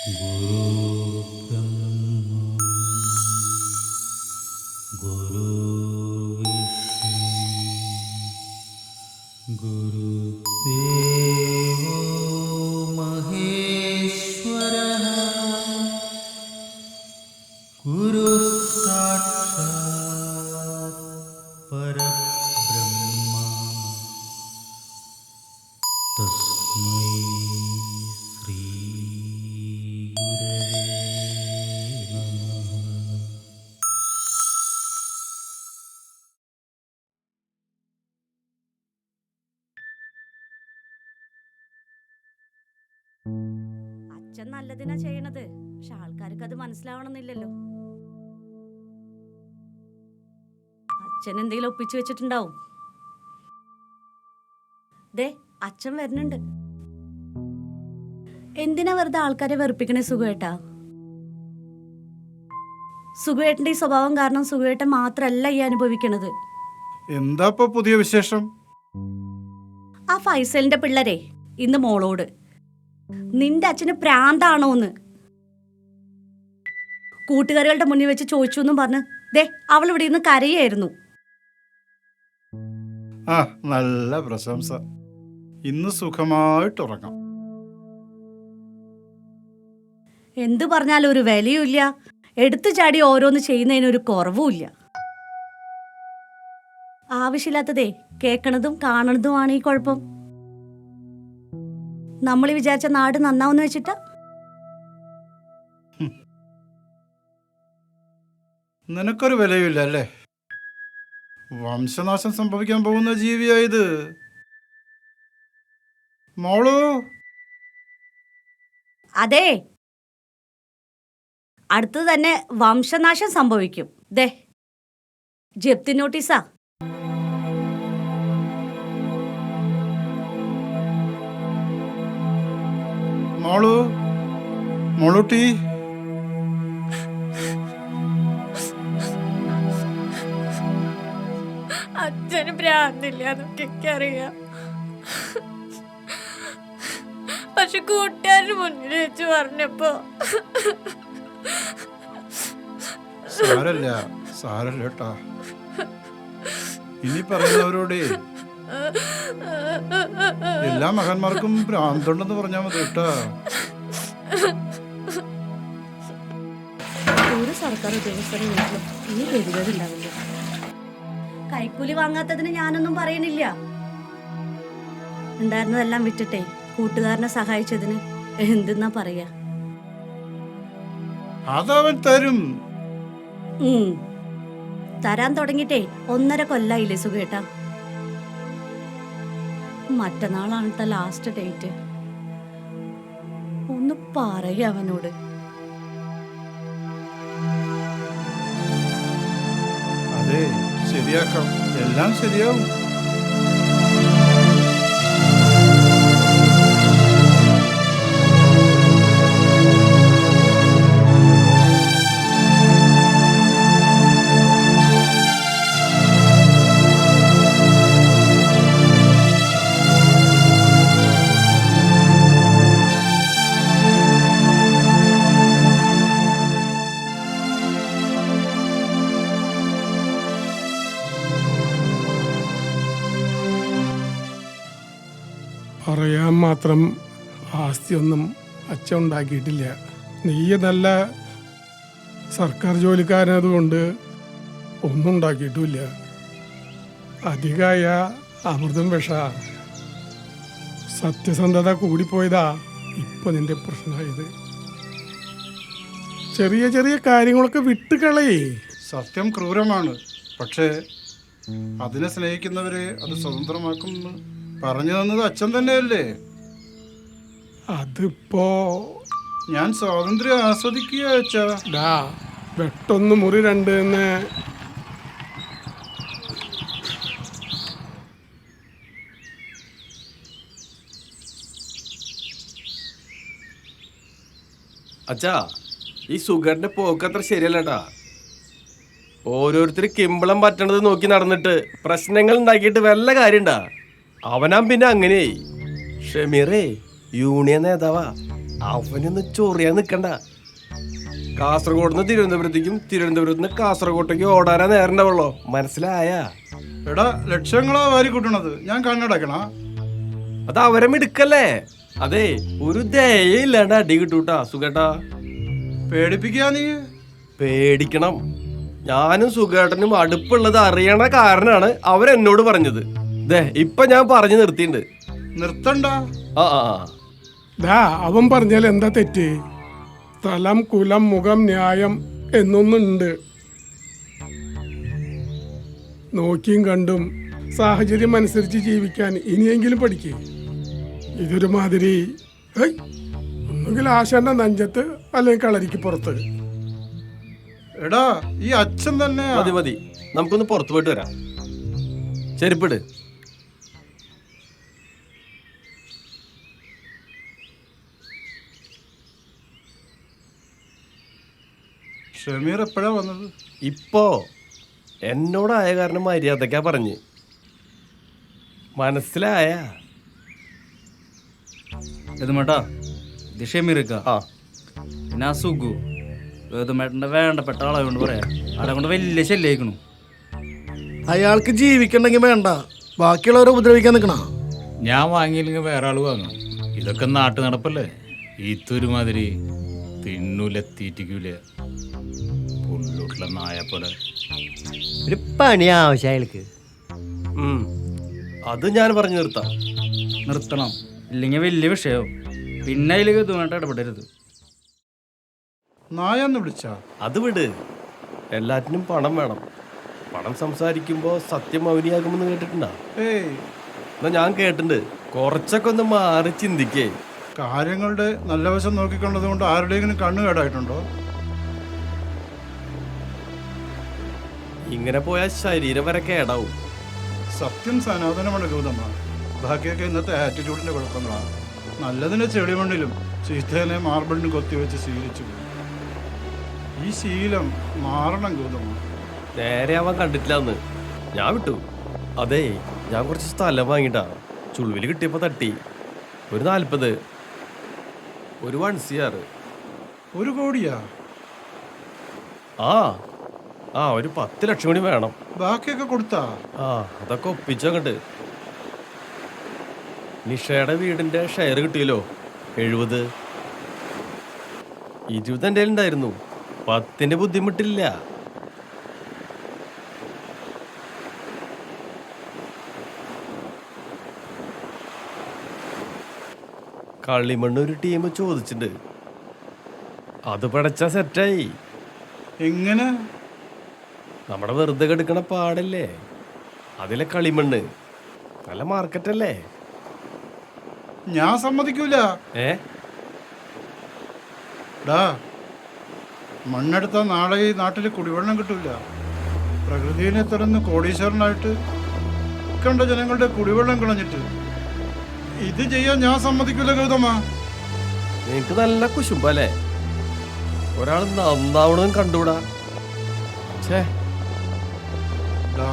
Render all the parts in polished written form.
അച്ഛൻ നല്ലതിനാ ചെയ്യണത്. പക്ഷെ ആൾക്കാർക്ക് അത് മനസ്സിലാവണമെന്നില്ലല്ലോ. അച്ഛൻ എന്തെങ്കിലും ഒപ്പിച്ചു വെച്ചിട്ടുണ്ടാവും. ദേ അച്ഛൻ വരുന്നുണ്ട്. എന്തിനാ വെറുതെ ആൾക്കാരെ വെറുപ്പിക്കണേ സുഖേട്ടാ? സുഖേട്ടന്റെ ഈ സ്വഭാവം കാരണം സുഖേട്ടൻ മാത്രല്ല ഈ അനുഭവിക്കണത്. എന്താ പുതിയ വിശേഷം? ആ ഫൈസലിന്റെ പിള്ളേരെ ഇന്ന് മോളോട് നിന്റെ അച്ഛന് പ്രാന്താണോന്ന് കൂട്ടുകാരികളുടെ മുന്നിൽ വെച്ച് ചോദിച്ചു എന്നും പറഞ്ഞ് ദേ അവൾ ഇവിടെ ഇരുന്ന് കരയായിരുന്നു. ആ നല്ല പ്രശംസ. ഇന്ന് സുഖമായിട്ട് ഉറങ്ങാം. എന്തു പറഞ്ഞാലും ഒരു വിലയുമില്ല. എടുത്തു ചാടി ഓരോന്ന് ചെയ്യുന്നതിനൊരു കുറവുമില്ല. ആവശ്യമില്ലാത്തതേ കേൾക്കണതും കാണണതുമാണ് ഈ കുഴപ്പം. നമ്മൾ വിചാരിച്ച നാട് നന്നാവുന്ന വെച്ചിട്ടാ. നിനക്കൊരു വിലയുമില്ല അല്ലേ? വംശനാശം സംഭവിക്കാൻ പോകുന്ന ജീവിയായത്. മോളു, അതെ, അടുത്തത് തന്നെ വംശനാശം സംഭവിക്കും. ദേ ജപ്തി നോട്ടീസാ. മോളു, മോളൂട്ടി, അച്ഛന് ഭ്രാന്തില്ല എന്നൊക്കെ എനിക്കറിയാം. പക്ഷെ കൂട്ടുകാരുടെ മുന്നിൽ വെച്ച് പറഞ്ഞപ്പോ സാരല്ല കേട്ടാ. ഇനി പറയുന്നവരോടെ എല്ലാ മകന്മാർക്കും ഭ്രാന്തുണ്ടെന്ന് പറഞ്ഞാൽ മതി കേട്ടാ. ഒരു സർക്കാർ ഉദ്യോഗസ്ഥരെ വീട്ടിലും ഈ ഗതികേടുണ്ടാവില്ല. കൈക്കൂലി വാങ്ങാത്തതിന് ഞാനൊന്നും പറയണില്ല. ഉണ്ടായിരുന്നതെല്ലാം വിറ്റിട്ടേ കൂട്ടുകാരനെ സഹായിച്ചതിന് എന്തെന്നാ പറയാ? അതവൻ തരും. തരാൻ തുടങ്ങിട്ടേ 1.5 കൊല്ലായില്ലേ സുഖേട്ടാ. മറ്റന്നാളാണ് ലാസ്റ്റ് ഡേറ്റ്. ഒന്ന് പറയ അവനോട്. അതെ, ശരിയാക്കാം. എല്ലാം ശരിയാവും. പറയാൻ മാത്രം ആസ്തിയൊന്നും അച്ഛൻ ഉണ്ടാക്കിയിട്ടില്ല. നീ നല്ല സർക്കാർ ജോലിക്കാരനതുകൊണ്ട് ഒന്നും ഉണ്ടാക്കിയിട്ടുമില്ല. അധികമായ അമൃതം വിഷ. സത്യസന്ധത കൂടിപ്പോയതാ ഇപ്പൊ നിന്റെ പ്രശ്നമായത്. ചെറിയ ചെറിയ കാര്യങ്ങളൊക്കെ വിട്ടുകളയേ. സത്യം ക്രൂരമാണ്. പക്ഷേ അതിനെ സ്നേഹിക്കുന്നവരെ അത് സ്വതന്ത്രമാക്കുമെന്ന് പറഞ്ഞു തന്നത് അച്ഛൻ തന്നെയല്ലേ? അതിപ്പോ ഞാൻ സ്വാതന്ത്ര്യം ആസ്വദിക്കുക അച്ഛാ. വെട്ടൊന്ന് മുറി രണ്ട് എന്ന് അച്ഛാ, ഈ സുഖറിന്റെ പോക്ക് അത്ര ശരിയല്ലട്ടാ. ഓരോരുത്തർ കിമ്പളം പറ്റണത് നോക്കി നടന്നിട്ട് പ്രശ്നങ്ങൾ ഉണ്ടാക്കിയിട്ട് വല്ല കാര്യണ്ടാ? അവനാ പിന്നെ അങ്ങനെയായി. ഷമീറേ യൂണിയൻ നേതാവാ. അവനൊന്ന് ചൊറിയാൻ നിക്കണ്ട. കാസർഗോഡ് നിന്ന് തിരുവനന്തപുരത്തേക്കും തിരുവനന്തപുരത്ത് നിന്ന് കാസർഗോട്ടേക്ക് ഓടാനാ നേരണ്ടാവുള്ളോ. മനസ്സിലായ? എടാ ലക്ഷങ്ങളാ വാരി കൂട്ടണത്, ഞാൻ കണ്ണടക്കണ. അത് അവരെ മിടുക്കല്ലേ. അതെ, ഒരു ദയയില്ലാണ്ട് അടി കിട്ടൂട്ടാ സുഖേട്ടാ. പേടിപ്പിക്കാ നീ? പേടിക്കണം. ഞാനും സുഖേട്ടനും അടുപ്പുള്ളത് അറിയണ കാരണാണ് അവരെന്നോട് പറഞ്ഞത്. ദേ ഇപ്പൊ ഞാൻ പറഞ്ഞു നിർത്തിണ്ട്. നിർത്തണ്ട. ആ ആ ദാ അവൻ പറഞ്ഞാൽ എന്താ തെറ്റ്? സ്ഥലം, കുലം, മുഖം, ന്യായം എന്നൊന്നുണ്ട്. നോക്കിയും കണ്ടും സാഹചര്യം അനുസരിച്ച് ജീവിക്കാൻ ഇനിയെങ്കിലും പഠിക്കേ. ഇതൊരു മാതിരി ഒന്നുകിൽ ആശാന്റെ നെഞ്ചത്ത് അല്ലെങ്കിൽ കളരിക്ക് പുറത്ത്. എടാ ഈ അച്ഛൻ തന്നെ മതി മതി, നമുക്കൊന്ന് പുറത്തു പോയിട്ട് വരാം. ചെരുപ്പിട്. ഷമീർ എപ്പോഴാ വന്നത്? ഇപ്പോ എന്നോടായ കാരണം മര്യാദക്കാ പറഞ്ഞ്. മനസ്സിലായ? ഏതുമേട്ടാ, ഇത് ഷമീർക്ക. ആ പിന്നെ ആ സുഖു ഏതുമേട്ടൻ്റെ വേണ്ടപ്പെട്ട ആളായതുകൊണ്ട് പറയാം, ആളെ കൊണ്ട് വലിയ ശല്യമായിക്കണു. അയാൾക്ക് ജീവിക്കണ്ടെങ്കിൽ വേണ്ട, ബാക്കിയുള്ളവരെ ഉപദ്രവിക്കാൻ നിൽക്കണ. ഞാൻ വാങ്ങിയില്ലെങ്കിൽ വേറെ ആൾ വാങ്ങും. ഇതൊക്കെ നാട്ടു നടപ്പല്ലേ. ഈത്തൊരുമാതിരി തിന്നൂല തീറ്റിക്കൂല, പുള്ളൂട്ടിലെ നായ പോലെ. ഒരു പണി ആവശ്യം അയാൾക്ക്. അത് ഞാൻ പറഞ്ഞു നിർത്താം. നിർത്തണം, ഇല്ലെങ്കിൽ വലിയ വിഷയവും. പിന്നെ അതിലേക്ക് ഇതുമായിട്ട് ഇടപെടരുത്. നായെന്ന് വിളിച്ചാ? അത് വിട്. എല്ലാറ്റിനും പണം വേണം. പണം സംസാരിക്കുമ്പോ സത്യം മൗനിയാകുമെന്ന് കേട്ടിട്ടുണ്ടോ? ഏയ്, എന്നാ ഞാൻ കേട്ടിട്ടുണ്ട്. കുറച്ചൊക്കെ ഒന്ന് മാറി ചിന്തിക്കേ. കാര്യങ്ങളുടെ നല്ല വശം നോക്കിക്കൊണ്ടത് കൊണ്ട് ആരുടെയെങ്കിലും കണ്ണു കേടായിട്ടുണ്ടോ? ഇങ്ങനെ പോയാൽ ശരീരം വരെ കേടാവും. സത്യം സനാതനമാണ് ഗൗതമ. ബാക്കിയൊക്കെ ഇന്നത്തെ ആറ്റിറ്റ്യൂഡിന്റെ കുഴപ്പങ്ങളാണ്. നല്ലതിനെ ചെളിമണ്ണിലും ചീത്തേനെ മാർബിളിനും കൊത്തിവെച്ച് ശീലിച്ചു പോയി. ഈ ശീലം മാറണം ഗൗതമ. നേരെ അവൻ കണ്ടിട്ടില്ല എന്ന് ഞാൻ വിട്ടു. അതെ, ഞാൻ കുറച്ച് സ്ഥലം വാങ്ങിട്ടാ. ചുളുവിൽ കിട്ടിയപ്പോ തട്ടി. ഒരു 40, ഒരു 1 CR. 1 കോടിയാ? ആ ഒരു 10 ലക്ഷം കൂടി വേണം. ബാക്കിയൊക്കെ കൊടുത്താ? അതൊക്കെ ഒപ്പിച്ചങ്ങട്ട്. നിഷയുടെ വീടിന്റെ ഷെയർ കിട്ടിയല്ലോ, 70. 20 എൻ്റെ ഉണ്ടായിരുന്നു. 10ന്റെ ബുദ്ധിമുട്ടില്ല. കളിമണ്ണ് ഒരു ടീം ചോദിച്ചിട്ടുണ്ട്. അത് പടച്ച സെറ്റായി. എങ്ങനെ? നമ്മുടെ വെറുതെ കെടുക്കണ പാടല്ലേ, അതിലെ കളിമണ്ണ് നല്ല മാർക്കറ്റല്ലേ. ഞാൻ സമ്മതിക്കൂല. ഡാ, മണ്ണെടുത്താൽ നാളെ ഈ നാട്ടിൽ കുടിവെള്ളം കിട്ടൂല. പ്രകൃതിയെ തുറന്ന് കോടീശ്വരനായിട്ട് കണ്ട ജനങ്ങളുടെ കുടിവെള്ളം കളഞ്ഞിട്ട് ഇത് ചെയ്യാൻ ഞാൻ സമ്മതിക്കൂല ഗൗതമ. നിനക്ക് നല്ല കുശുമ്പല്ലേ. ഒരാൾ നന്നാവണമെന്ന് കണ്ടുകൂടാ. ഡാ,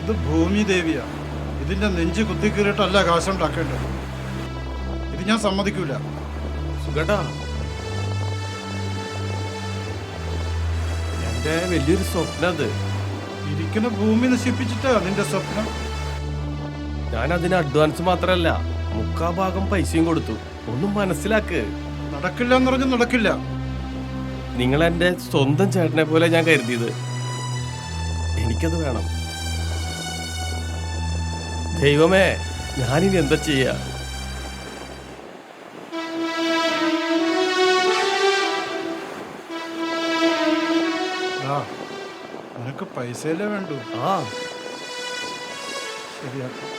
ഇത് ഭൂമി ദേവിയാ. ഇതിന്റെ നെഞ്ച് കുത്തിക്കീറിയിട്ടല്ല കാശുണ്ടാക്കേണ്ടത്. ഇത് ഞാൻ സമ്മതിക്കൂല. സുഖേട്ടാ, എന്റെ വലിയൊരു സ്വപ്നം അത്. ഇരിക്കുന്ന ഭൂമി നശിപ്പിച്ചിട്ടാ നിന്റെ സ്വപ്നം? ഞാൻ അതിന് അഡ്വാൻസ് മാത്രല്ല 3/4 ഭാഗം പൈസയും കൊടുത്തു. ഒന്നും മനസ്സിലാക്ക്. നടക്കില്ല എന്ന് പറഞ്ഞ് നടക്കില്ല. നിങ്ങൾ എൻ്റെ സ്വന്തം ചേട്ടനെ പോലെ ഞാൻ കരുതിയത്. എനിക്കത് വേണം. ദൈവമേ, ഞാനിനി എന്താ ചെയ്യാ? നിനക്ക് പൈസയല്ലേ വേണ്ടു? ശരിയാക്കാം.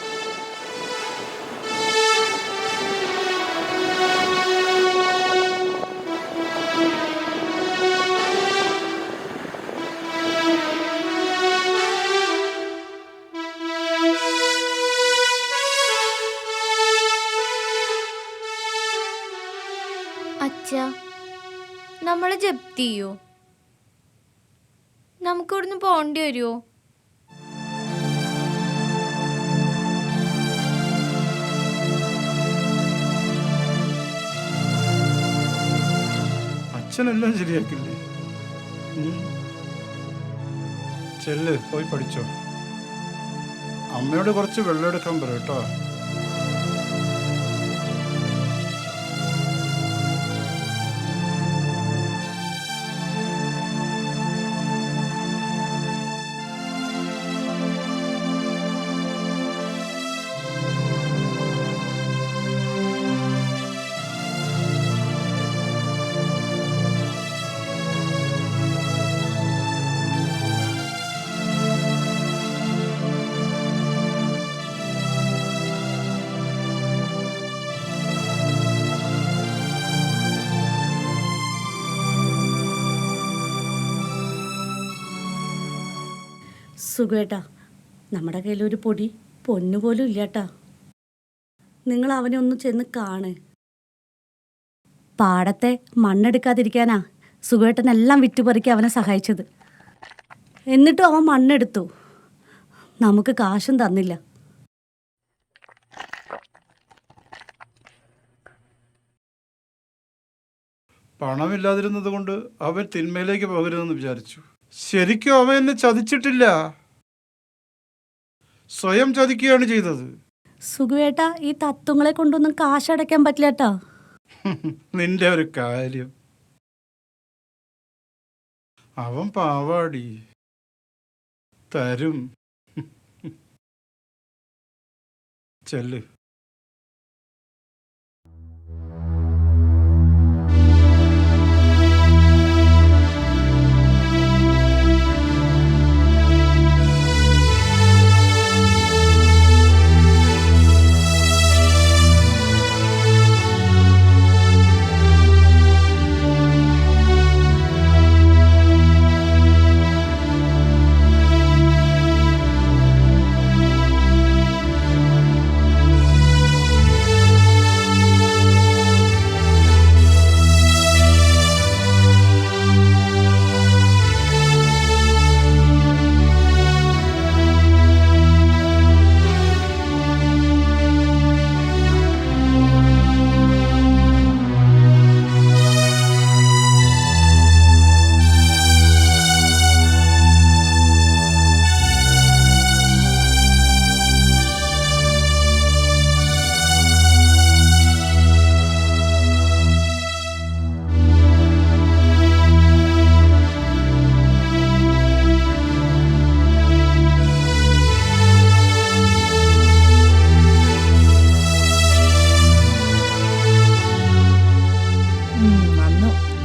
അച്ഛാ, നമ്മളെ ജപ്തി ചെയ്യോ? നമുക്ക് ഇവിടുന്ന് പോകേണ്ടി വരുമോ? അച്ഛനെല്ലാം ശരിയാക്കില്ലേ? ചെല്ല്, പോയി പഠിച്ചോ. അമ്മയോട് കുറച്ച് വെള്ളം എടുക്കാൻ പറ കേട്ടോ. സുഖേട്ടാ, നമ്മുടെ കയ്യിലൊരു പൊടി പൊന്നുപോലും ഇല്ലാട്ടാ. നിങ്ങൾ അവനെ ഒന്ന് ചെന്ന് കാണ്. പാടത്തെ മണ്ണെടുക്കാതിരിക്കാനാ സുഖേട്ടനെല്ലാം വിറ്റുപറിക്ക് അവനെ സഹായിച്ചത്. എന്നിട്ടും അവൻ മണ്ണെടുത്തു, നമുക്ക് കാശും തന്നില്ല. പണമില്ലാതിരുന്നത് കൊണ്ട് അവൻ തിന്മയിലേക്ക് പോകരുതെന്ന് വിചാരിച്ചു. ശരിക്കും അവൻ എന്നെ ചതിച്ചിട്ടില്ല, സ്വയം ചതിക്കുകയാണ് ചെയ്തത്. സുഖേട്ടാ, ഈ തത്വങ്ങളെ കൊണ്ടൊന്നും കാശടയ്ക്കാൻ പറ്റില്ലേട്ടാ. നിന്റെ ഒരു കാര്യം, അവൻ പാവാടി, തരും. ചെല്ല്.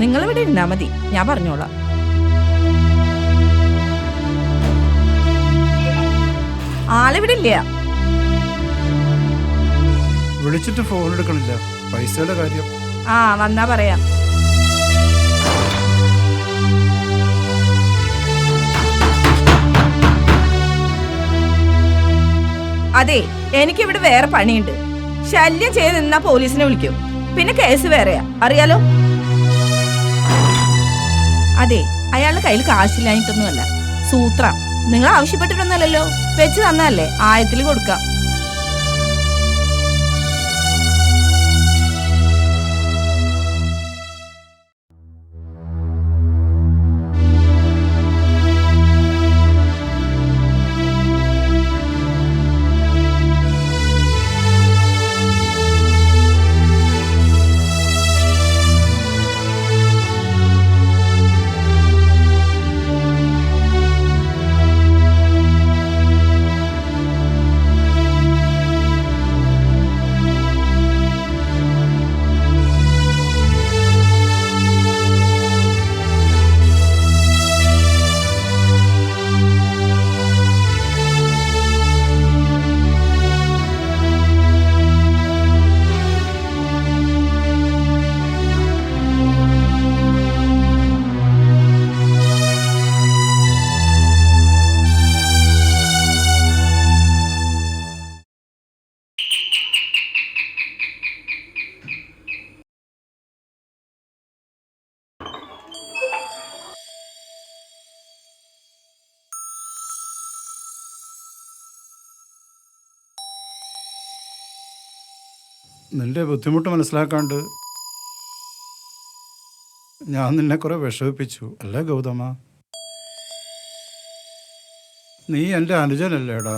നിങ്ങളിവിടെ ഇരുന്നാ മതി, ഞാൻ പറഞ്ഞോളാം. ആളിവിടെ ഇല്ല. വിളിച്ചിട്ട് ഫോൺ എടുക്കണില്ല, പൈസയുടെ കാര്യം. ആ, വന്നാ പറയാം. അതെ, എനിക്കിവിടെ വേറെ പണിയുണ്ട്. ശല്യം ചെയ്ത് നിന്നാ പോലീസിനെ വിളിക്കും, പിന്നെ കേസ് വേറെയാ, അറിയാലോ. അതെ, അയാളുടെ കയ്യിൽ കാശില്ലായിട്ടൊന്നുമല്ല, സൂത്ര. നിങ്ങൾ ആവശ്യപ്പെട്ടിട്ടൊന്നല്ലോ, വെച്ച് തന്നല്ലേ, ആയത്തിൽ കൊടുക്കാം. നിന്റെ ബുദ്ധിമുട്ട് മനസ്സിലാക്കാണ്ട് ഞാൻ നിന്നെ കുറെ വിഷമിപ്പിച്ചു അല്ലേ ഗൗതമ? നീ എൻ്റെ അനുജനല്ലേടാ.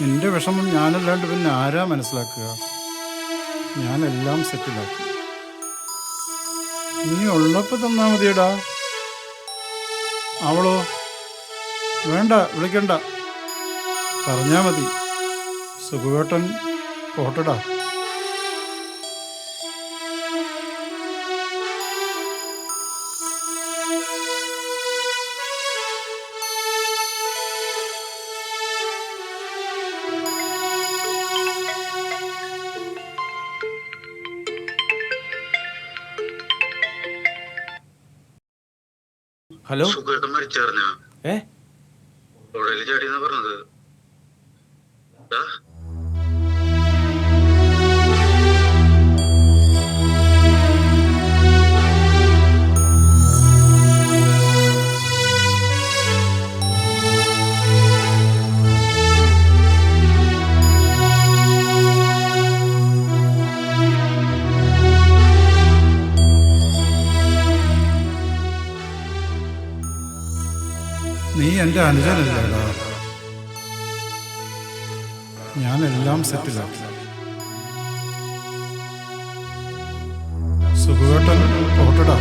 നിന്റെ വിഷമം ഞാനല്ലാണ്ട് പിന്നെ ആരാ മനസ്സിലാക്കുക? ഞാനെല്ലാം സെറ്റിലാക്കി. നീ ഉള്ളപ്പോൾ തന്നാ മതിയടാ. അവളോ? വേണ്ട, വിളിക്കണ്ട, പറഞ്ഞാ മതി. സുഖുവേട്ടൻ പോട്ടടാ. ഹലോ ഏ നീ എൻ്റെ അനുജനല്ലേടാ. ഞാനെല്ലാം സെറ്റിലാക്കി. സുഖുവേട്ടൻ പോട്ടടാ.